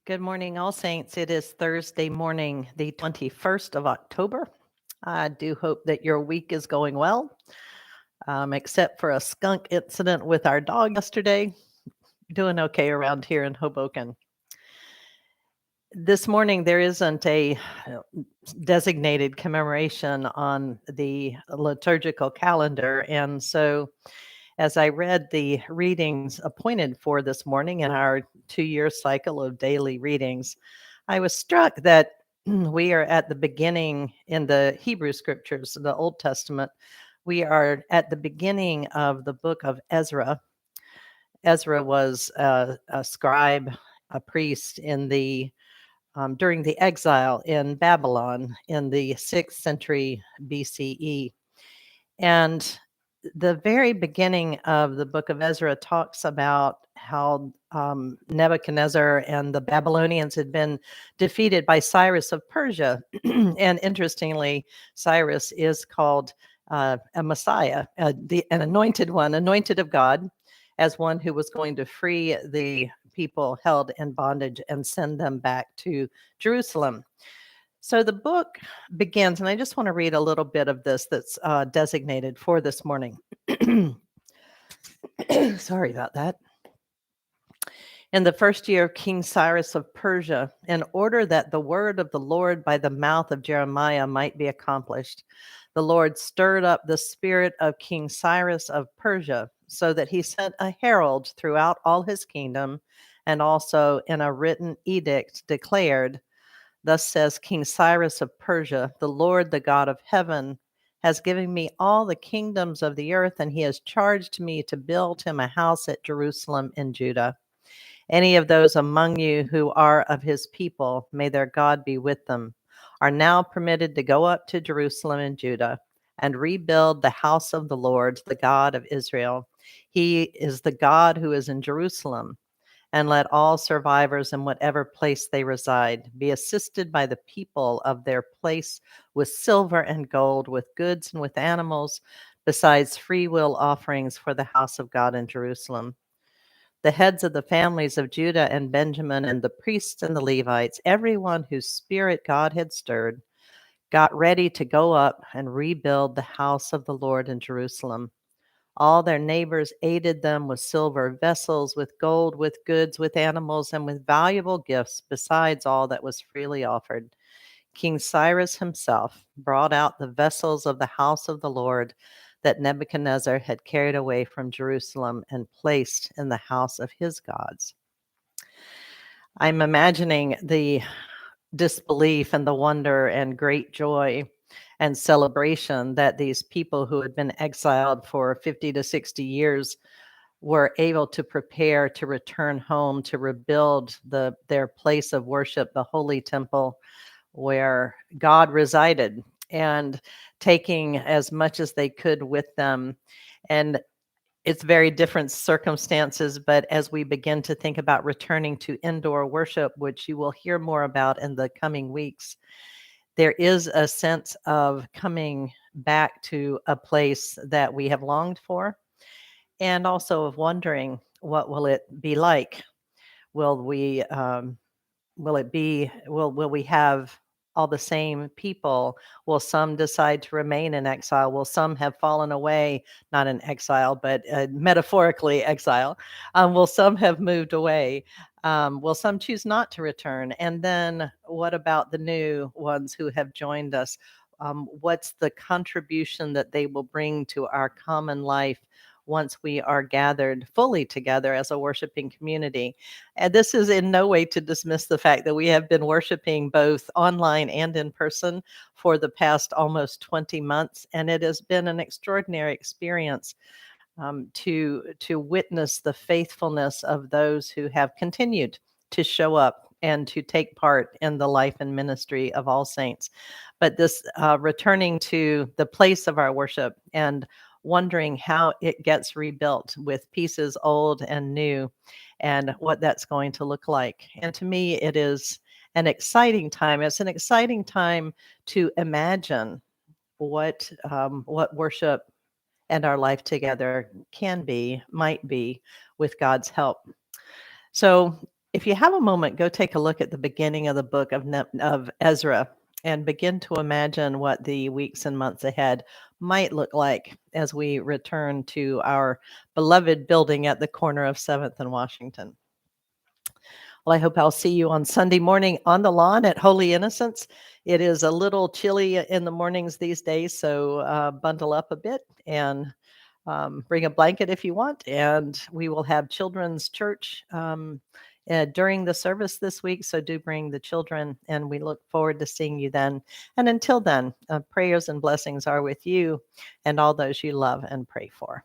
Good morning, All Saints. It is Thursday morning, the 21st of October. I do hope that your week is going well, except for a skunk incident with our dog yesterday. Doing okay around here in Hoboken. This morning, there isn't a designated commemoration on the liturgical calendar. And so, as I read the readings appointed for this morning in our 2-year cycle of daily readings, I was struck that we are at the beginning in the Hebrew scriptures, the Old Testament. We are at the beginning of the book of Ezra. Ezra was a scribe, a priest in the during the exile in Babylon in the 6th century BCE. And the very beginning of the book of Ezra talks about how Nebuchadnezzar and the Babylonians had been defeated by Cyrus of Persia. And interestingly, Cyrus is called a Messiah, an anointed one, anointed of God, as one who was going to free the people held in bondage and send them back to Jerusalem. So the book begins, and I just want to read a little bit of this that's designated for this morning. Sorry about that. In the first year of King Cyrus of Persia, in order that the word of the Lord by the mouth of Jeremiah might be accomplished, the Lord stirred up the spirit of King Cyrus of Persia, so that he sent a herald throughout all his kingdom, and also in a written edict declared, "Thus says King Cyrus of Persia, the Lord, the God of heaven, has given me all the kingdoms of the earth, and he has charged me to build him a house at Jerusalem in Judah. Any of those among you who are of his people, may their God be with them, are now permitted to go up to Jerusalem and Judah and rebuild the house of the Lord, the God of Israel. He is the God who is in Jerusalem. And let all survivors in whatever place they reside be assisted by the people of their place with silver and gold, with goods and with animals, besides free will offerings for the house of God in Jerusalem. The heads of the families of Judah and Benjamin, and the priests and the Levites, everyone whose spirit God had stirred, got ready to go up and rebuild the house of the Lord in Jerusalem. All their neighbors aided them with silver vessels, with gold, with goods, with animals, and with valuable gifts, besides all that was freely offered. King Cyrus himself brought out the vessels of the house of the Lord that Nebuchadnezzar had carried away from Jerusalem and placed in the house of his gods." I'm imagining the disbelief and the wonder and great joy and celebration that these people who had been exiled for 50 to 60 years were able to prepare to return home to rebuild their place of worship, the holy temple where God resided, and taking as much as they could with them. And it's very different circumstances, but as we begin to think about returning to indoor worship, which you will hear more about in the coming weeks, there is a sense of coming back to a place that we have longed for, and also of wondering, what will it be like? Will we will it be will we have all the same people? Will some decide to remain in exile? Will some have fallen away, not in exile, but metaphorically exile? Will some have moved away? Will some choose not to return? And then what about the new ones who have joined us? What's the contribution that they will bring to our common life once we are gathered fully together as a worshiping community? And this is in no way to dismiss the fact that we have been worshiping both online and in person for the past almost 20 months, and it has been an extraordinary experience to witness the faithfulness of those who have continued to show up and to take part in the life and ministry of All Saints. But this returning to the place of our worship and wondering how it gets rebuilt with pieces old and new, and what that's going to look like. And to me, it is an exciting time. It's an exciting time to imagine what worship and our life together can be, might be, with God's help. So If you have a moment, go take a look at the beginning of the book of Ezra and begin to imagine what the weeks and months ahead might look like as we return to our beloved building at the corner of 7th and Washington. Well, I hope I'll see you on Sunday morning on the lawn at Holy Innocents. It is a little chilly in the mornings these days, so bundle up a bit and bring a blanket if you want. And we will have children's church during the service this week. So do bring the children, and we look forward to seeing you then. And until then, prayers and blessings are with you and all those you love and pray for.